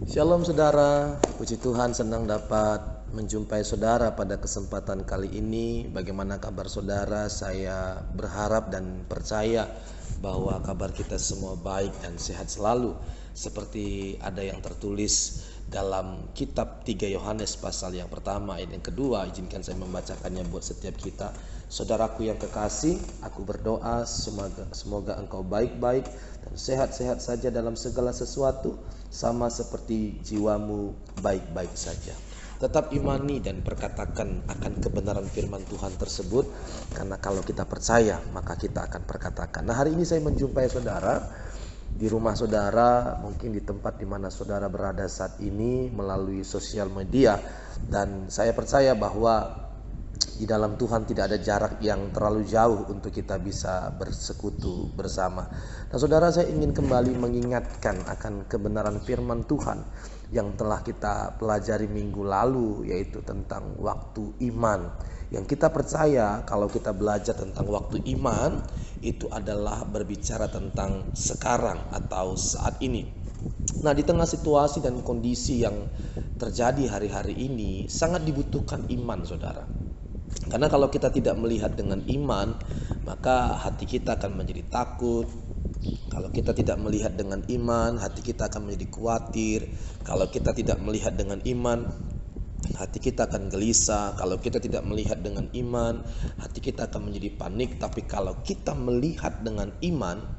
Shalom saudara, puji Tuhan senang dapat menjumpai saudara pada kesempatan kali ini. Bagaimana kabar saudara? Saya berharap dan percaya bahwa kabar kita semua baik dan sehat selalu. Seperti ada yang tertulis dalam kitab 3 Yohanes pasal yang pertama ayat yang kedua. Izinkan saya membacakannya buat setiap kita. Saudaraku yang kekasih, aku berdoa semoga engkau baik-baik dan sehat-sehat saja dalam segala sesuatu, sama seperti jiwamu baik-baik saja. Tetap imani dan perkatakan akan kebenaran firman Tuhan tersebut, karena kalau kita percaya maka kita akan perkatakan. Nah, hari ini saya menjumpai saudara di rumah saudara, mungkin di tempat di mana saudara berada saat ini melalui sosial media, dan saya percaya bahwa di dalam Tuhan tidak ada jarak yang terlalu jauh untuk kita bisa bersekutu bersama. Nah saudara, saya ingin kembali mengingatkan akan kebenaran firman Tuhan yang telah kita pelajari minggu lalu, yaitu tentang waktu iman. Yang kita percaya kalau kita belajar tentang waktu iman, itu adalah berbicara tentang sekarang atau saat ini. Nah, di tengah situasi dan kondisi yang terjadi hari-hari ini, sangat dibutuhkan iman saudara. Karena kalau kita tidak melihat dengan iman, maka hati kita akan menjadi takut. Kalau kita tidak melihat dengan iman, hati kita akan menjadi khawatir. Kalau kita tidak melihat dengan iman, hati kita akan gelisah. Kalau kita tidak melihat dengan iman, hati kita akan menjadi panik. Tapi kalau kita melihat dengan iman,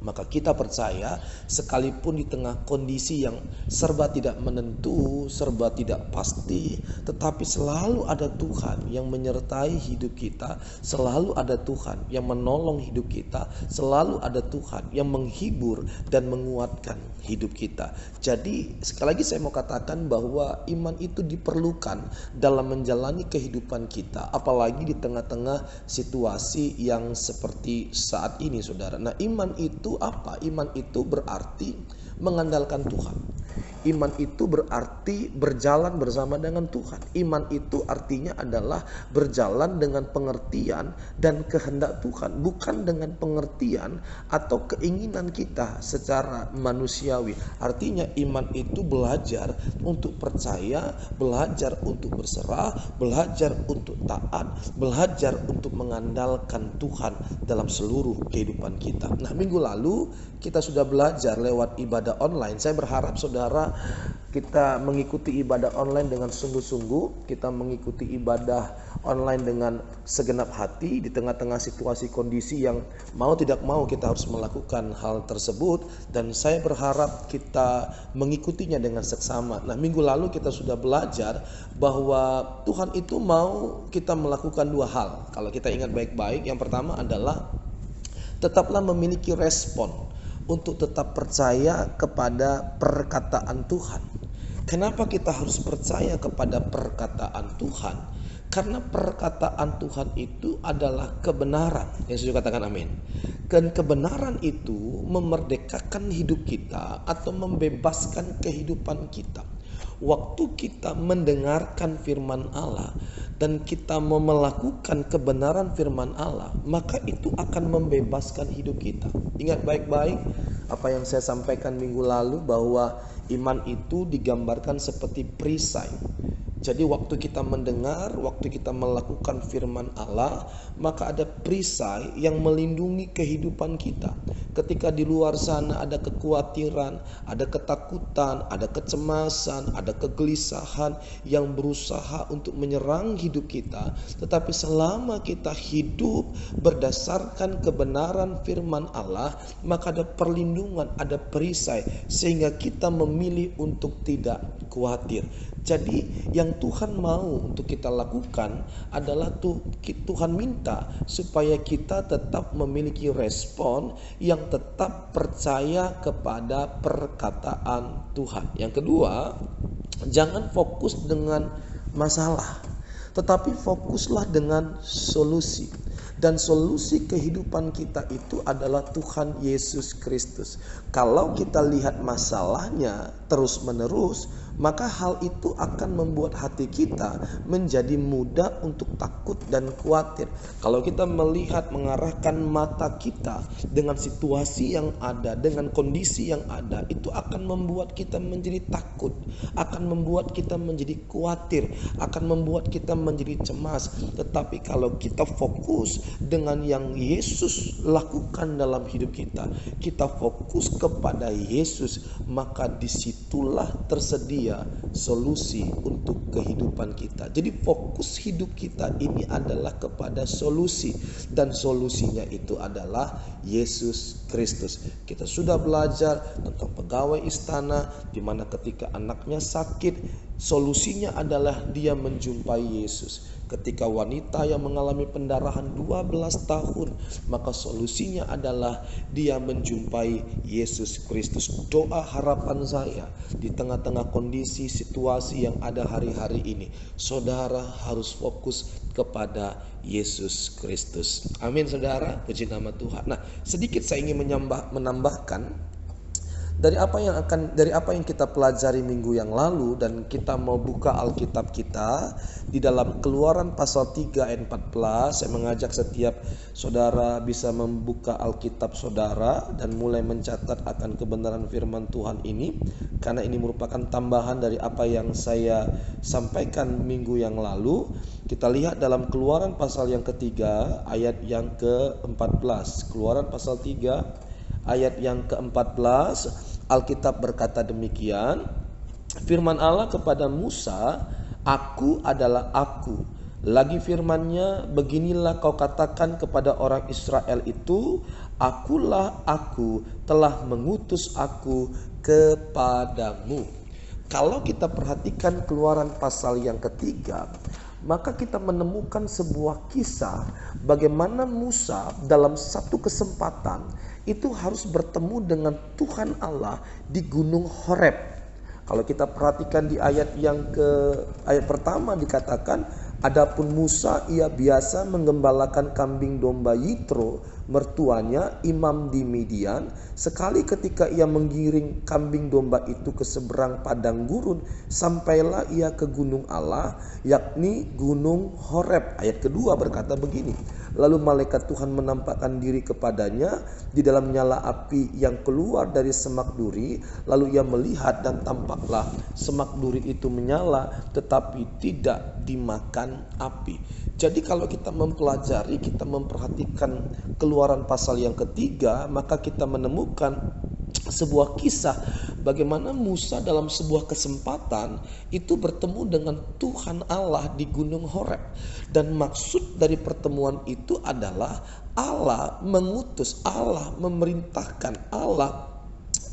maka kita percaya sekalipun di tengah kondisi yang serba tidak menentu, serba tidak pasti, tetapi selalu ada Tuhan yang menyertai hidup kita, selalu ada Tuhan yang menolong hidup kita, selalu ada Tuhan yang menghibur dan menguatkan hidup kita. Jadi sekali lagi saya mau katakan bahwa iman itu diperlukan dalam menjalani kehidupan kita, apalagi di tengah-tengah situasi yang seperti saat ini saudara. Nah, iman itu apa? Iman itu berarti mengandalkan Tuhan. Iman itu berarti berjalan bersama dengan Tuhan. Iman itu artinya adalah berjalan dengan pengertian dan kehendak Tuhan, bukan dengan pengertian atau keinginan kita secara manusiawi. Artinya iman itu belajar untuk percaya, belajar untuk berserah, belajar untuk taat, belajar untuk mengandalkan Tuhan dalam seluruh kehidupan kita. Nah, minggu lalu kita sudah belajar lewat ibadah online. Saya berharap saudara kita mengikuti ibadah online dengan sungguh-sungguh. Kita mengikuti ibadah online dengan segenap hati di tengah-tengah situasi kondisi yang mau tidak mau kita harus melakukan hal tersebut, dan saya berharap kita mengikutinya dengan seksama. Nah, minggu lalu kita sudah belajar bahwa Tuhan itu mau kita melakukan dua hal. Kalau kita ingat baik-baik, yang pertama adalah tetaplah memiliki respon untuk tetap percaya kepada perkataan Tuhan. Kenapa kita harus percaya kepada perkataan Tuhan? Karena perkataan Tuhan itu adalah kebenaran. Yang saya katakan amin. Dan kebenaran itu memerdekakan hidup kita atau membebaskan kehidupan kita. Waktu kita mendengarkan firman Allah dan kita mau melakukan kebenaran firman Allah, maka itu akan membebaskan hidup kita. Ingat baik-baik apa yang saya sampaikan minggu lalu, bahwa iman itu digambarkan seperti perisai. Jadi waktu kita mendengar, waktu kita melakukan firman Allah, maka ada perisai yang melindungi kehidupan kita. Ketika di luar sana ada kekhawatiran, ada ketakutan, ada kecemasan, ada kegelisahan yang berusaha untuk menyerang hidup kita, tetapi selama kita hidup berdasarkan kebenaran firman Allah, maka ada perlindungan, ada perisai, sehingga kita memilih untuk tidak khawatir. Jadi yang Tuhan mau untuk kita lakukan adalah Tuhan minta supaya kita tetap memiliki respon yang tetap percaya kepada perkataan Tuhan. Yang kedua, jangan fokus dengan masalah, tetapi fokuslah dengan solusi. Dan solusi kehidupan kita itu adalah Tuhan Yesus Kristus. Kalau kita lihat masalahnya terus-menerus, maka hal itu akan membuat hati kita menjadi mudah untuk takut dan khawatir. Kalau kita melihat, mengarahkan mata kita dengan situasi yang ada, dengan kondisi yang ada, itu akan membuat kita menjadi takut, akan membuat kita menjadi khawatir, akan membuat kita menjadi cemas. Tetapi kalau kita fokus dengan yang Yesus lakukan dalam hidup kita, kita fokus kepada Yesus, maka disitulah tersedia solusi untuk kehidupan kita. Jadi fokus hidup kita ini adalah kepada solusi, dan solusinya itu adalah Yesus Kristus. Kita sudah belajar tentang pegawai istana, di mana ketika anaknya sakit, solusinya adalah dia menjumpai Yesus. Ketika wanita yang mengalami pendarahan 12 tahun, maka solusinya adalah dia menjumpai Yesus Kristus. Doa harapan saya di tengah-tengah kondisi situasi yang ada hari-hari ini, saudara harus fokus kepada Yesus Kristus. Amin saudara, puji nama Tuhan. Nah, sedikit saya ingin menambahkan dari apa yang kita pelajari minggu yang lalu, dan kita mau buka Alkitab kita di dalam Keluaran pasal 3 ayat 14. Saya mengajak setiap saudara bisa membuka Alkitab saudara dan mulai mencatat akan kebenaran firman Tuhan ini, karena ini merupakan tambahan dari apa yang saya sampaikan minggu yang lalu. Kita lihat dalam Keluaran pasal yang ketiga ayat yang ke-14. Keluaran pasal 3 ayat yang ke-14, Alkitab berkata demikian, firman Allah kepada Musa, "Aku adalah Aku." Lagi firman-Nya, "Beginilah kau katakan kepada orang Israel itu, Akulah Aku, telah mengutus Aku kepadamu." Kalau kita perhatikan Keluaran pasal yang ketiga, maka kita menemukan sebuah kisah bagaimana Musa dalam satu kesempatan itu harus bertemu dengan Tuhan Allah di Gunung Horeb. Kalau kita perhatikan di ayat pertama dikatakan, "Adapun Musa ia biasa menggembalakan kambing domba Yitro, mertuanya imam di Midian. Sekali ketika ia menggiring kambing domba itu ke seberang padang gurun, sampailah ia ke gunung Allah, yakni Gunung Horeb." Ayat kedua berkata begini, "Lalu malaikat Tuhan menampakkan diri kepadanya di dalam nyala api yang keluar dari semak duri. Lalu ia melihat, dan tampaklah semak duri itu menyala, tetapi tidak dimakan api." Jadi kalau kita mempelajari, kita memperhatikan Keluaran pasal yang ketiga, maka kita menemukan sebuah kisah bagaimana Musa dalam sebuah kesempatan itu bertemu dengan Tuhan Allah di Gunung Horeb. Dan maksud dari pertemuan itu adalah Allah mengutus, Allah memerintahkan, Allah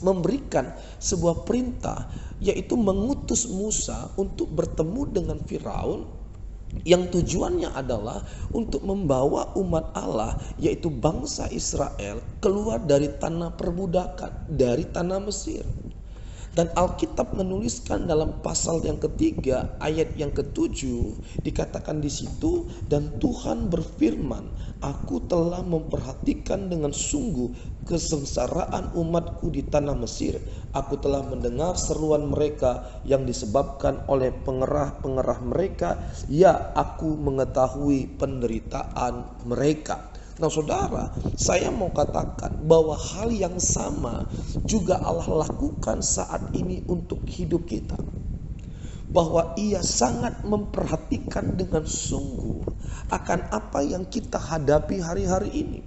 memberikan sebuah perintah, yaitu mengutus Musa untuk bertemu dengan Firaun, yang tujuannya adalah untuk membawa umat Allah, yaitu bangsa Israel, keluar dari tanah perbudakan, dari tanah Mesir. Dan Alkitab menuliskan dalam pasal yang ketiga ayat yang ketujuh, dikatakan di situ, "Dan Tuhan berfirman, Aku telah memperhatikan dengan sungguh kesengsaraan umatku di tanah Mesir. Aku telah mendengar seruan mereka yang disebabkan oleh pengerah-pengerah mereka. Ya, aku mengetahui penderitaan mereka." Nah saudara, saya mau katakan bahwa hal yang sama juga Allah lakukan saat ini untuk hidup kita. Bahwa Ia sangat memperhatikan dengan sungguh akan apa yang kita hadapi hari-hari ini.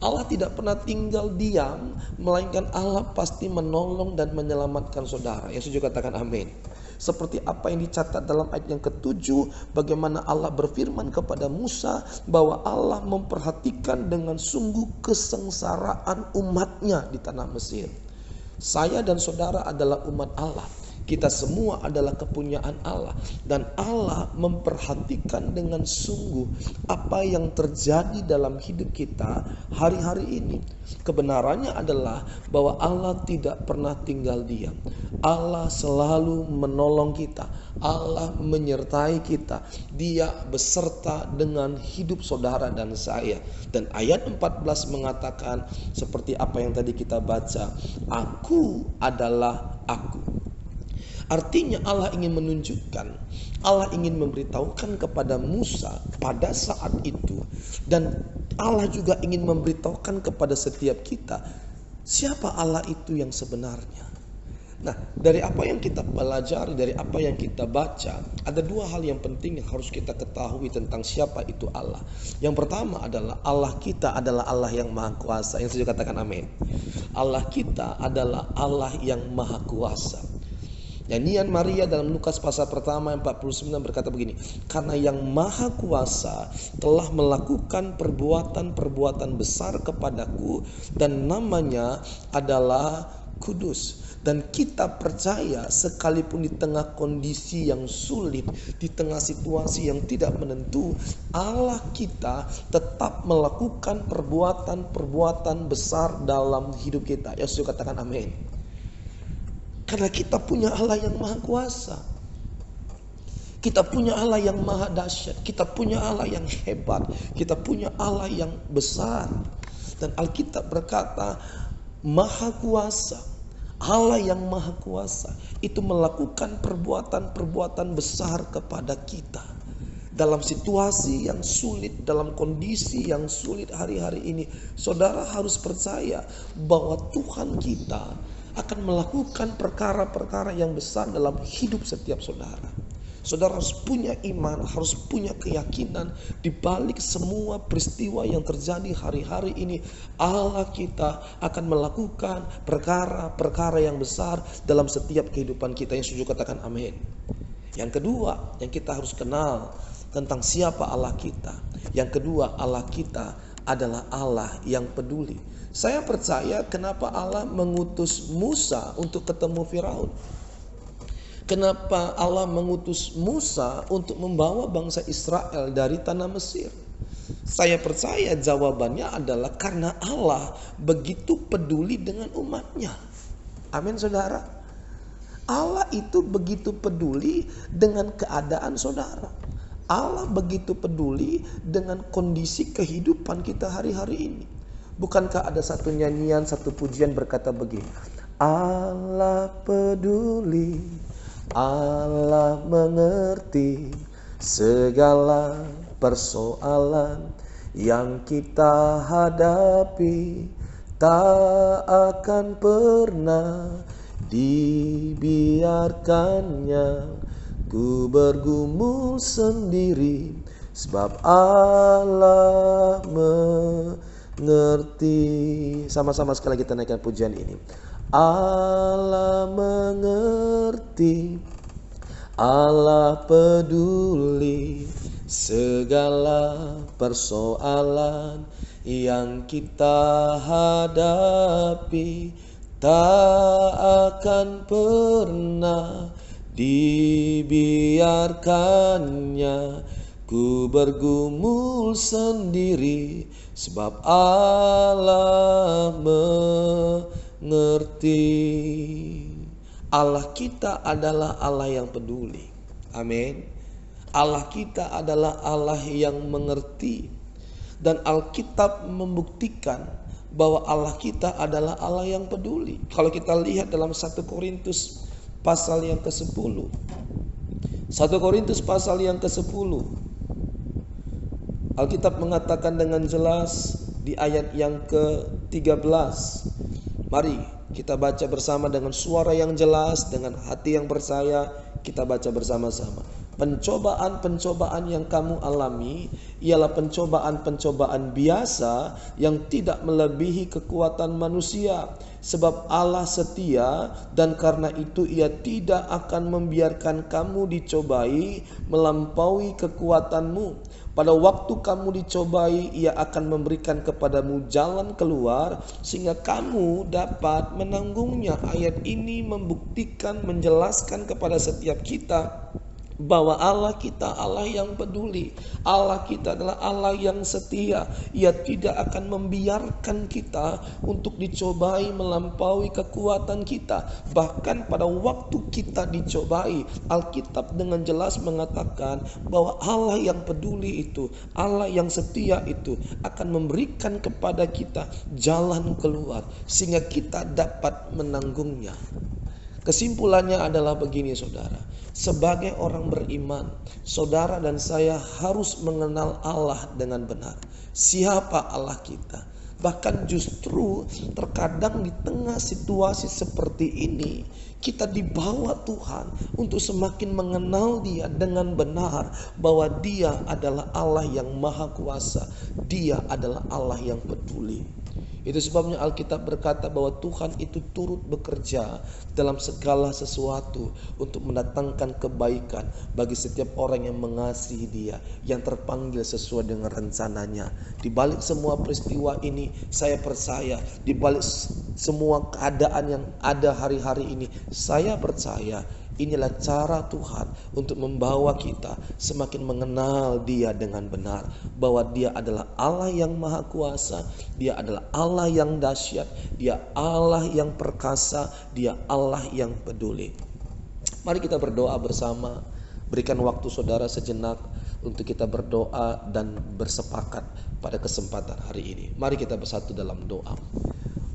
Allah tidak pernah tinggal diam, melainkan Allah pasti menolong dan menyelamatkan saudara. Yang setuju katakan amin. Seperti apa yang dicatat dalam ayat yang ketujuh, bagaimana Allah berfirman kepada Musa bahwa Allah memperhatikan dengan sungguh kesengsaraan umatnya di tanah Mesir. Saya dan saudara adalah umat Allah Kita semua adalah kepunyaan Allah, dan Allah memperhatikan dengan sungguh apa yang terjadi dalam hidup kita hari-hari ini. Kebenarannya adalah bahwa Allah tidak pernah tinggal diam. Allah selalu menolong kita. Allah menyertai kita. Dia beserta dengan hidup saudara dan saya. Dan ayat 14 mengatakan seperti apa yang tadi kita baca, aku adalah aku. Artinya Allah ingin menunjukkan, Allah ingin memberitahukan kepada Musa pada saat itu, dan Allah juga ingin memberitahukan kepada setiap kita siapa Allah itu yang sebenarnya. Nah, dari apa yang kita pelajari, dari apa yang kita baca, ada dua hal yang penting yang harus kita ketahui tentang siapa itu Allah. Yang pertama adalah Allah kita adalah Allah yang maha kuasa. Yang saya katakan amin. Allah kita adalah Allah yang maha kuasa. Nyanyian Maria dalam Lukas pasal pertama 49 berkata begini, karena yang maha kuasa telah melakukan perbuatan-perbuatan besar kepadaku, dan namanya adalah kudus. Dan kita percaya sekalipun di tengah kondisi yang sulit, di tengah situasi yang tidak menentu, Allah kita tetap melakukan perbuatan-perbuatan besar dalam hidup kita. Yesus katakan amin. Karena kita punya Allah yang maha kuasa. Kita punya Allah yang maha dahsyat. Kita punya Allah yang hebat. Kita punya Allah yang besar. Dan Alkitab berkata, maha kuasa, Allah yang maha kuasa itu melakukan perbuatan-perbuatan besar kepada kita. Dalam situasi yang sulit, dalam kondisi yang sulit hari-hari ini, saudara harus percaya bahwa Tuhan kita akan melakukan perkara-perkara yang besar dalam hidup setiap saudara. Saudara harus punya iman, harus punya keyakinan di balik semua peristiwa yang terjadi hari-hari ini. Allah kita akan melakukan perkara-perkara yang besar dalam setiap kehidupan kita. Yang setuju katakan amin. Yang kedua yang kita harus kenal tentang siapa Allah kita. Yang kedua, Allah kita adalah Allah yang peduli. Saya percaya kenapa Allah mengutus Musa untuk ketemu Firaun. Kenapa Allah mengutus Musa untuk membawa bangsa Israel dari tanah Mesir. Saya percaya jawabannya adalah karena Allah begitu peduli dengan umatnya. Amin saudara. Allah itu begitu peduli dengan keadaan saudara. Allah begitu peduli dengan kondisi kehidupan kita hari-hari ini. Bukankah ada satu nyanyian, satu pujian berkata begini, Allah peduli, Allah mengerti segala persoalan yang kita hadapi, tak akan pernah dibiarkannya ku bergumul sendiri, sebab Allah mengerti. Sama-sama sekali kita naikkan pujian ini. Allah mengerti, Allah peduli segala persoalan yang kita hadapi, tak akan pernah dibiarkannya ku bergumul sendiri, sebab Allah mengerti. Allah kita adalah Allah yang peduli. Amin. Allah kita adalah Allah yang mengerti. Dan Alkitab membuktikan bahwa Allah kita adalah Allah yang peduli. Kalau kita lihat dalam 1 Korintus pasal yang ke-10. 1 Korintus pasal yang ke-10. Alkitab mengatakan dengan jelas di ayat yang ke-13. Mari kita baca bersama dengan suara yang jelas, dengan hati yang percaya, kita baca bersama-sama. Pencobaan-pencobaan yang kamu alami ialah pencobaan-pencobaan biasa yang tidak melebihi kekuatan manusia. Sebab Allah setia, dan karena itu Ia tidak akan membiarkan kamu dicobai melampaui kekuatanmu. Pada waktu kamu dicobai, Ia akan memberikan kepadamu jalan keluar sehingga kamu dapat menanggungnya. Ayat ini membuktikan, menjelaskan kepada setiap kita bahwa Allah kita Allah yang peduli. Allah kita adalah Allah yang setia. Ia tidak akan membiarkan kita untuk dicobai melampaui kekuatan kita. Bahkan pada waktu kita dicobai, Alkitab dengan jelas mengatakan bahwa Allah yang peduli itu, Allah yang setia itu akan memberikan kepada kita jalan keluar sehingga kita dapat menanggungnya. Kesimpulannya adalah begini saudara, sebagai orang beriman, saudara dan saya harus mengenal Allah dengan benar. Siapa Allah kita? Bahkan justru terkadang di tengah situasi seperti ini, kita dibawa Tuhan untuk semakin mengenal Dia dengan benar, bahwa Dia adalah Allah yang maha kuasa, Dia adalah Allah yang peduli. Itu sebabnya Alkitab berkata bahwa Tuhan itu turut bekerja dalam segala sesuatu untuk mendatangkan kebaikan bagi setiap orang yang mengasihi Dia, yang terpanggil sesuai dengan rencananya. Di balik semua peristiwa ini, saya percaya di balik semua keadaan yang ada hari-hari ini, saya percaya inilah cara Tuhan untuk membawa kita semakin mengenal Dia dengan benar, bahwa Dia adalah Allah yang maha kuasa, Dia adalah Allah yang dahsyat, Dia Allah yang perkasa, Dia Allah yang peduli. Mari kita berdoa bersama. Berikan waktu saudara sejenak untuk kita berdoa dan bersepakat pada kesempatan hari ini. Mari kita bersatu dalam doa.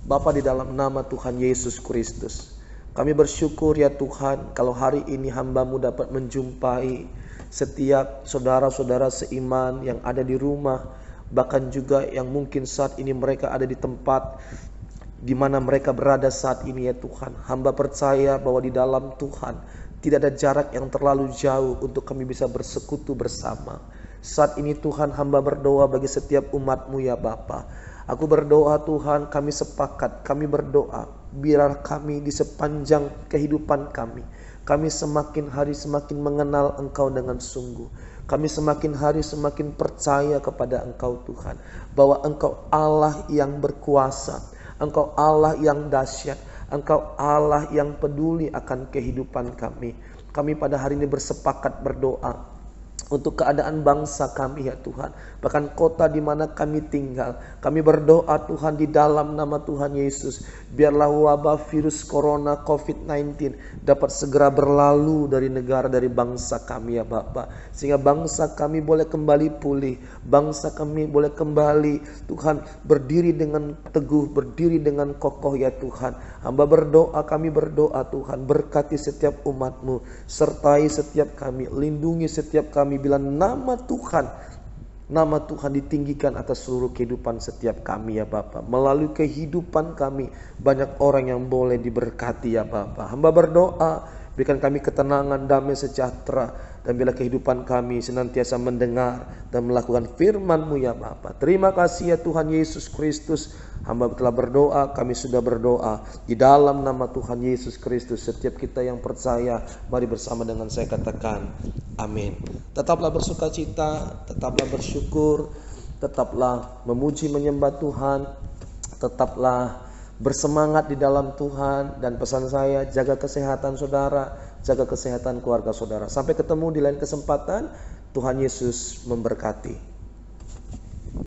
Bapa, di dalam nama Tuhan Yesus Kristus, kami bersyukur ya Tuhan, kalau hari ini hamba-Mu dapat menjumpai setiap saudara-saudara seiman yang ada di rumah, bahkan juga yang mungkin saat ini mereka ada di tempat di mana mereka berada saat ini ya Tuhan. Hamba percaya bahwa di dalam Tuhan tidak ada jarak yang terlalu jauh untuk kami bisa bersekutu bersama. Saat ini Tuhan, hamba berdoa bagi setiap umat-Mu ya Bapa. Aku berdoa Tuhan, kami sepakat, kami berdoa, biar kami di sepanjang kehidupan kami semakin hari semakin mengenal Engkau dengan sungguh. Kami semakin hari semakin percaya kepada Engkau Tuhan, bahwa Engkau Allah yang berkuasa, Engkau Allah yang dahsyat, Engkau Allah yang peduli akan kehidupan kami. Kami pada hari ini bersepakat berdoa untuk keadaan bangsa kami ya Tuhan, bahkan kota di mana kami tinggal. Kami berdoa Tuhan di dalam nama Tuhan Yesus, biarlah wabah virus corona COVID-19 dapat segera berlalu dari negara, dari bangsa kami ya Bapa, sehingga bangsa kami boleh kembali pulih, bangsa kami boleh kembali Tuhan berdiri dengan teguh, berdiri dengan kokoh ya Tuhan. Hamba berdoa, kami berdoa Tuhan, berkati setiap umat-Mu, sertai setiap kami, lindungi setiap kami, bila nama Tuhan ditinggikan atas seluruh kehidupan setiap kami ya Bapa. Melalui kehidupan kami banyak orang yang boleh diberkati ya Bapa. Hamba berdoa, berikan kami ketenangan, damai sejahtera, dan bila kehidupan kami senantiasa mendengar dan melakukan firman-Mu ya Bapa. Terima kasih ya Tuhan Yesus Kristus. Hamba telah berdoa, kami sudah berdoa di dalam nama Tuhan Yesus Kristus. Setiap kita yang percaya, mari bersama dengan saya katakan amin. Tetaplah bersukacita, tetaplah bersyukur, tetaplah memuji menyembah Tuhan, tetaplah bersemangat di dalam Tuhan. Dan pesan saya, jaga kesehatan saudara, jaga kesehatan keluarga saudara. Sampai ketemu di lain kesempatan. Tuhan Yesus memberkati.